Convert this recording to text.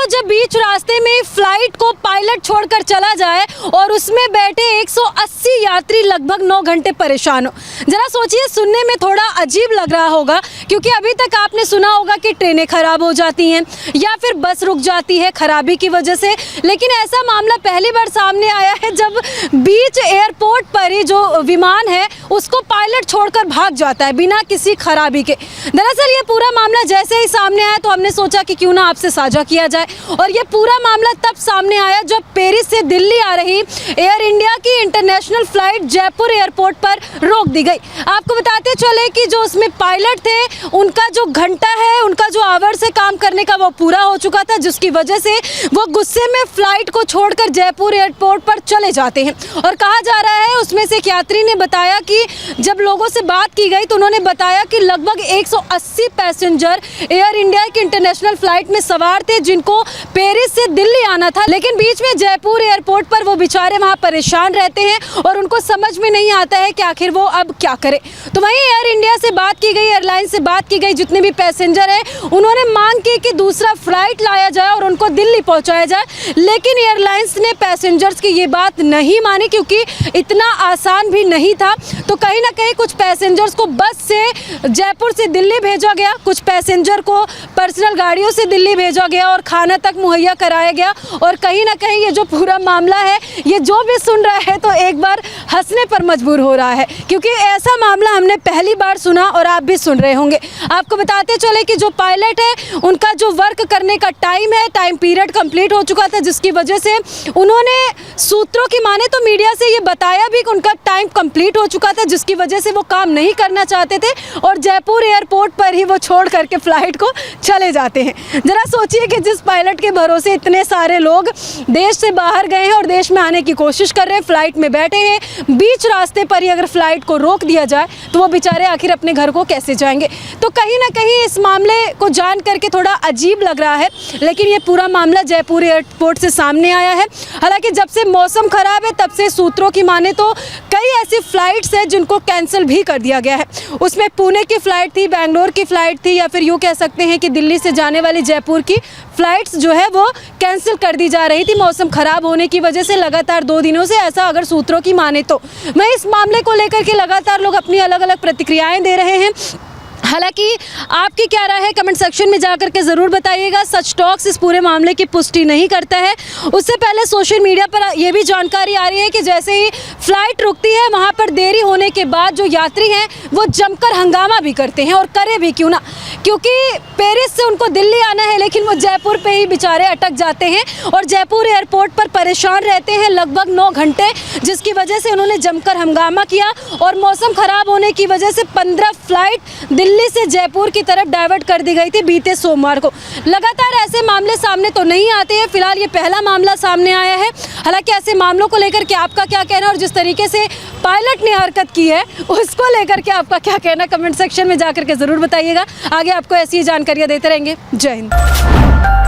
जब बीच रास्ते में फ्लाइट को पायलट छोड़कर चला जाए और उसमें बैठे 180 यात्री लगभग 9 घंटे परेशान हो। जरा सोचिए, सुनने में थोड़ा अजीब लग रहा होगा क्योंकि अभी तक आपने सुना होगा कि ट्रेनें खराब हो जाती हैं या फिर बस रुक जाती है खराबी की वजह से, लेकिन ऐसा मामला पहली बार सामने आया है जब बीच एयरपोर्ट पर ही जो विमान है उसको पायलट छोड़कर भाग जाता है बिना किसी खराबी के। दरअसल ये पूरा मामला जैसे ही सामने आया तो हमने सोचा कि क्यों ना आपसे साझा किया जाए। और ये पूरा मामला तब सामने आया जब पेरिस से दिल्ली आ रही एयर इंडिया की इंटरनेशनल फ्लाइट जयपुर एयरपोर्ट पर रोक दी गई। आपको बताते चले कि जो उसमें पायलट थे उनका जो घंटा है, उनका जो आवर से काम करने का वो पूरा हो चुका था, जिसकी वजह से वो गुस्से में फ्लाइट को छोड़कर जयपुर एयरपोर्ट पर चले जाते हैं। और कहा जा रहा है, उसमें से एक यात्री ने बताया कि जब लोगों से बात की गई तो उन्होंने बताया कि लगभग 180 पैसेंजर एयर इंडिया की इंटरनेशनल फ्लाइट में सवार थे जिनको पेरिस से दिल्ली आना था, लेकिन बीच में जयपुर एयरपोर्ट पर वो बेचारे वहाँ परेशान रहते हैं और उनको समझ में नहीं आता है कि आखिर वो अब क्या करें। तो वहीं एयर इंडिया से बात की गई, एयरलाइन से बात की गई, जितने भी पैसेंजर हैं उन्होंने मांग की कि दूसरा फ्लाइट लाया जाए और उनको दिल्ली पहुँचाया जाए, लेकिन एयरलाइंस ने पैसेंजर्स की ये बात नहीं मानी क्योंकि इतना आसान भी नहीं था। तो कहीं ना कहीं कुछ पैसेंजर्स को बस से जयपुर से दिल्ली भेजा गया, कुछ पैसेंजर को पर्सनल गाड़ियों से दिल्ली भेजा गया और खाना तक मुहैया कराया गया। और कहीं ना कहीं ये जो पूरा मामला है, ये जो भी सुन रहा है तो एक बार हंसने पर मजबूर हो रहा है क्योंकि ऐसा मामला हमने पहली बार सुना और आप भी सुन रहे होंगे। आपको बताते चले कि जो पायलट है उनका जो वर्क करने का टाइम है, टाइम पीरियड कंप्लीट हो चुका था, जिसकी वजह से उन्होंने सूत्रों की माने तो मीडिया से ये बताया भी कि उनका टाइम कंप्लीट हो चुका था, जिसकी वजह से वो काम नहीं करना चाहते थे और जयपुर एयरपोर्ट पर ही वो छोड़ करके फ्लाइट को चले जाते हैं। जरा सोचिए कि जिस पायलट के भरोसे इतने सारे लोग देश से बाहर गए हैं और देश में आने की कोशिश कर रहे हैं, फ्लाइट में बैठे हैं, बीच रास्ते पर ही अगर फ्लाइट को रोक दिया जाए तो वो बेचारे आखिर अपने घर को कैसे जाएंगे। तो कहीं ना कहीं इस मामले को जान करके थोड़ा अजीब लग रहा है, लेकिन ये पूरा मामला जयपुर एयरपोर्ट से सामने आया है। हालांकि जब से मौसम खराब है तब से सूत्रों की माने तो कई ऐसी फ्लाइट्स हैं जिनको कैंसिल भी कर दिया गया है। उसमें पुणे की फ़्लाइट थी, बेंगलोर की फ़्लाइट थी, या फिर यूँ कह सकते हैं कि दिल्ली से जाने वाली जयपुर की फ़्लाइट्स जो है वो कैंसिल कर दी जा रही थी मौसम ख़राब होने की वजह से लगातार 2 दिनों से, ऐसा अगर सूत्रों की माने तो। मैं इस मामले को लेकर के लगातार लोग अपनी अलग अलग प्रतिक्रियाएं दे रहे हैं। हालांकि आपकी क्या राय है कमेंट सेक्शन में जाकर के ज़रूर बताइएगा। सच टॉक्स इस पूरे मामले की पुष्टि नहीं करता है। उससे पहले सोशल मीडिया पर यह भी जानकारी आ रही है कि जैसे ही फ्लाइट रुकती है वहां पर देरी होने के बाद जो यात्री हैं वो जमकर हंगामा भी करते हैं, और करे भी क्यों ना, क्योंकि पेरिस से उनको दिल्ली आना है लेकिन वो जयपुर पे ही बेचारे अटक जाते हैं और जयपुर एयरपोर्ट पर परेशान रहते हैं लगभग 9 घंटे, जिसकी वजह से उन्होंने जमकर हंगामा किया। और मौसम ख़राब होने की वजह से 15 फ्लाइट दिल्ली से जयपुर की तरफ डाइवर्ट कर दी गई थी बीते सोमवार को। लगातार ऐसे मामले सामने तो नहीं आते हैं, फिलहाल ये पहला मामला सामने आया है। हालांकि ऐसे मामलों को लेकर के आपका क्या कहना है और जिस तरीके से पायलट ने हरकत की है उसको लेकर के आपका क्या कहना, कमेंट सेक्शन में जाकर के ज़रूर बताइएगा। आगे आपको ऐसी जानकारियाँ देते रहेंगे। जय हिंद।